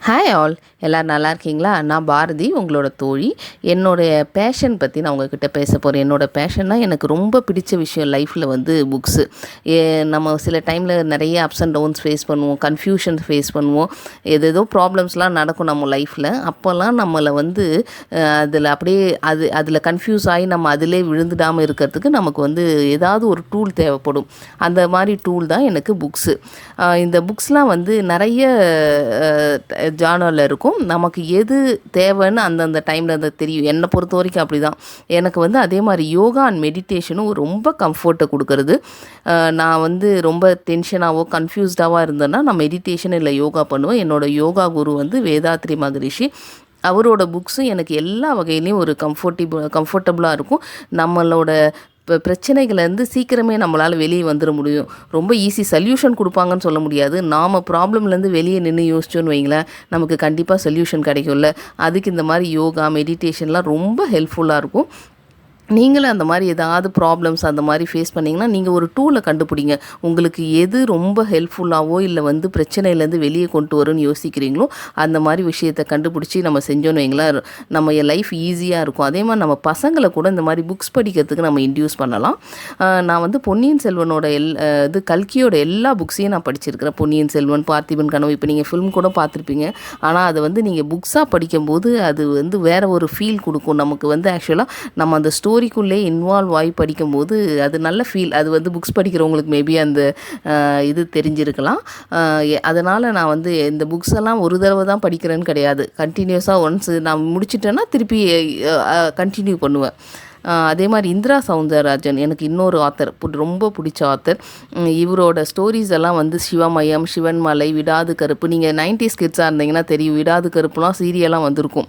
Hi all, எல்லோரும் நல்லா இருக்கீங்களா? நான் பாரதி, உங்களோட தோழி. என்னுடைய பேஷன் பற்றி நான் உங்கள்கிட்ட பேச போகிறேன். என்னோடய பேஷன்னா எனக்கு ரொம்ப பிடிச்ச விஷயம் லைஃப்பில் வந்து புக்ஸு. நம்ம சில டைமில் நிறைய அப்ஸ் அண்ட் டவுன்ஸ் ஃபேஸ் பண்ணுவோம், கன்ஃபியூஷன் ஃபேஸ் பண்ணுவோம், ஏதேதோ ப்ராப்ளம்ஸ்லாம் நடக்கும் நம்ம லைஃப்பில். அப்போல்லாம் நம்மளை வந்து அதில் அப்படியே அதில் கன்ஃபியூஸ் ஆகி நம்ம அதிலே விழுந்துடாமல் இருக்கிறதுக்கு நமக்கு வந்து ஏதாவது ஒரு டூல் தேவைப்படும். அந்த மாதிரி டூல் தான் எனக்கு புக்ஸு. இந்த புக்ஸ்லாம் வந்து நிறைய ஜானரில் இருக்கும். நமக்கு எது தேவைன்னு அந்தந்த டைமில் அந்த தெரியும். என்னை பொறுத்த வரைக்கும் அப்படி தான். எனக்கு வந்து அதே மாதிரி யோகா அண்ட் மெடிடேஷனும் ரொம்ப கம்ஃபர்ட்டை கொடுக்கறது. நான் வந்து ரொம்ப டென்ஷனாகவோ கன்ஃபியூஸ்டாகவோ இருந்தேன்னா நான் மெடிடேஷன் இல்லை யோகா பண்ணுவேன். என்னோடய யோகா குரு வந்து வேதாத்ரி மகரிஷி. அவரோட புக்ஸும் எனக்கு எல்லா வகையிலையும் ஒரு கம்ஃபர்டபுளாக இருக்கும். நம்மளோட பிரச்சனைகள்லேருந்து சீக்கிரமே நம்மளால் வெளியே வந்துட முடியும். ரொம்ப ஈஸி சொல்யூஷன் கொடுப்பாங்கன்னு சொல்ல முடியாது. நாம் ப்ராப்ளம்லேருந்து வெளியே நின்று யோசிச்சோன்னு வைங்களேன், நமக்கு கண்டிப்பாக சொல்யூஷன் கிடைக்கும்ல. அதுக்கு இந்த மாதிரி யோகா மெடிடேஷன்லாம் ரொம்ப ஹெல்ப்ஃபுல்லாக இருக்கும். நீங்களும் அந்த மாதிரி ஏதாவது ப்ராப்ளம்ஸ் அந்த மாதிரி ஃபேஸ் பண்ணிங்கன்னா நீங்கள் ஒரு டூலை கண்டுபிடிங்க. உங்களுக்கு எது ரொம்ப ஹெல்ப்ஃபுல்லாகவோ இல்லை வந்து பிரச்சனையிலேருந்து வெளியே கொண்டு வரும்னு யோசிக்கிறீங்களோ அந்த மாதிரி விஷயத்தை கண்டுபிடிச்சி நம்ம செஞ்சோன்னு வைங்களேன், நம்ம லைஃப் ஈஸியாக இருக்கும். அதே மாதிரி நம்ம பசங்களை கூட இந்த மாதிரி புக்ஸ் படிக்கிறதுக்கு நம்ம இன்டியூஸ் பண்ணலாம். நான் வந்து பொன்னியின் செல்வனோட கல்கியோட எல்லா புக்ஸையும் நான் படிச்சிருக்கிறேன். பொன்னியின் செல்வன், பார்த்திபன் கனவு, இப்போ நீங்கள் ஃபிலிம் கூட பார்த்துருப்பீங்க. ஆனால் அதை வந்து நீங்கள் புக்ஸாக படிக்கும்போது அது வந்து வேறு ஒரு ஃபீல் கொடுக்கும். நமக்கு வந்து ஆக்சுவலாக நம்ம அந்த ஸ்டோரிக்குள்ளே இன்வால்வ் ஆகி படிக்கும்போது அது நல்ல ஃபீல். அது வந்து புக்ஸ் படிக்கிறவங்களுக்கு மேபி அந்த இது தெரிஞ்சிருக்கலாம். அதனால் நான் வந்து இந்த புக்ஸ் எல்லாம் ஒரு தடவை தான் படிக்கிறேன்னு கிடையாது. கண்டினியூஸாக ஒன்ஸ் நான் முடிச்சிட்டேன்னா திருப்பி கண்டினியூ பண்ணுவேன். அதே மாதிரி இந்திரா சௌந்தரராஜன் எனக்கு இன்னொரு ஆத்தர், ரொம்ப பிடிச்ச ஆத்தர். இவரோட ஸ்டோரிஸ் எல்லாம் வந்து சிவமயம், சிவன்மலை, விடாது கருப்பு. நீங்கள் 90s கிட்ஸாக இருந்தீங்கன்னா தெரியும், விடாது கருப்புலாம் சீரியலாக வந்திருக்கும்.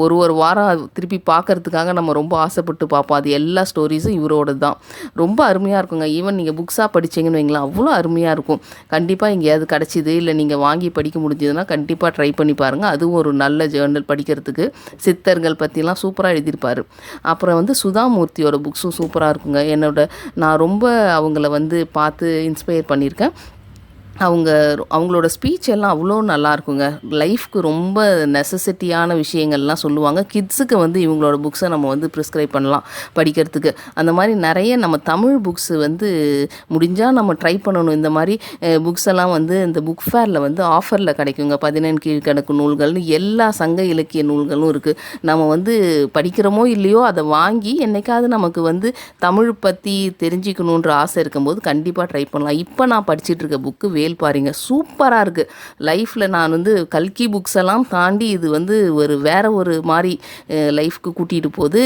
ஒரு வாரம் திருப்பி பார்க்குறதுக்காக நம்ம ரொம்ப ஆசைப்பட்டு பார்ப்போம். அது எல்லா ஸ்டோரிஸும் இவரோட தான். ரொம்ப அருமையாக இருக்குங்க. ஈவன் நீங்கள் புக்ஸாக படிச்சிங்கன்னு வைங்களேன், அவ்வளோ அருமையாக இருக்கும். கண்டிப்பாக எங்கேயாவது கிடச்சிது இல்லை நீங்கள் வாங்கி படிக்க முடிஞ்சதுன்னா கண்டிப்பாக ட்ரை பண்ணி பாருங்கள். அதுவும் ஒரு நல்ல ஜேர்னல் படிக்கிறதுக்கு. சித்தர்கள் பற்றிலாம் சூப்பராக எழுதியிருப்பார். அப்புறம் வந்து சுதாமூர்த்தியோட புக்ஸும் சூப்பராக இருக்குங்க. நான் ரொம்ப அவங்கள வந்து பார்த்து இன்ஸ்பயர் பண்ணியிருக்கேன். அவங்களோட ஸ்பீச் எல்லாம் அவ்வளோ நல்லா இருக்குங்க. லைஃப்க்கு ரொம்ப நெசசிட்டியான விஷயங்கள்லாம் சொல்லுவாங்க. கிட்ஸுக்கு வந்து இவங்களோட புக்ஸை நம்ம வந்து ப்ரிஸ்கிரைப் பண்ணலாம் படிக்கிறதுக்கு. அந்த மாதிரி நிறைய நம்ம தமிழ் புக்ஸு வந்து முடிஞ்சால் நம்ம ட்ரை பண்ணணும். இந்த மாதிரி புக்ஸ் எல்லாம் வந்து இந்த புக் ஃபேரில் வந்து ஆஃபரில் கிடைக்குங்க. 17 கீழ்கணக்கு நூல்கள்னு எல்லா சங்க இலக்கிய நூல்களும் இருக்குது. நம்ம வந்து படிக்கிறோமோ இல்லையோ அதை வாங்கி என்னைக்காவது நமக்கு வந்து தமிழ் பற்றி தெரிஞ்சுக்கணுன்ற ஆசை இருக்கும்போது கண்டிப்பாக ட்ரை பண்ணலாம். இப்போ நான் படிச்சுட்டு இருக்க புக்கு பாருங்க, சூப்பராக இருக்குது. லைஃப்பில் நான் வந்து கல்கி புக்ஸ் எல்லாம் தாண்டி இது வந்து வேற ஒரு மாதிரி லைஃப்க்கு கூட்டிகிட்டு போகுது.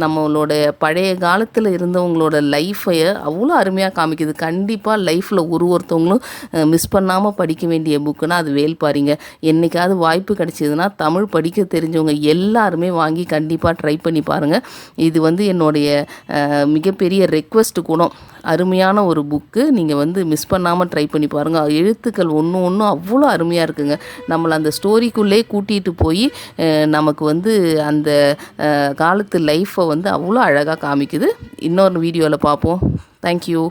நம்மளோட பழைய காலத்தில் இருந்தவங்களோட லைஃப்பை அவ்வளோ அருமையாக காமிக்குது. கண்டிப்பாக லைஃப்பில் ஒருத்தவங்களும் மிஸ் பண்ணாமல் படிக்க வேண்டிய புக்குன்னா அது வேல்பாரிங்க. என்றைக்காவது வாய்ப்பு கிடைச்சிதுன்னா தமிழ் படிக்க தெரிஞ்சவங்க எல்லாருமே வாங்கி கண்டிப்பாக ட்ரை பண்ணி பாருங்கள். இது வந்து என்னுடைய மிகப்பெரிய ரெக்வெஸ்ட் கூட. அருமையான ஒரு புக்கு, நீங்கள் வந்து மிஸ் பண்ணாமல் ட்ரை பண்ணி பாருங்கள். எழுத்துக்கள் ஒன்றும் அவ்வளோ அருமையாக இருக்குங்க. நம்மளை அந்த ஸ்டோரிக்குள்ளே கூட்டிகிட்டு போய் நமக்கு வந்து அந்த காலத்து லைஃப்பை வந்து அவ்வளோ அழகாக காமிக்குது. இன்னொரு வீடியோவில் பார்ப்போம். தேங்க்யூ.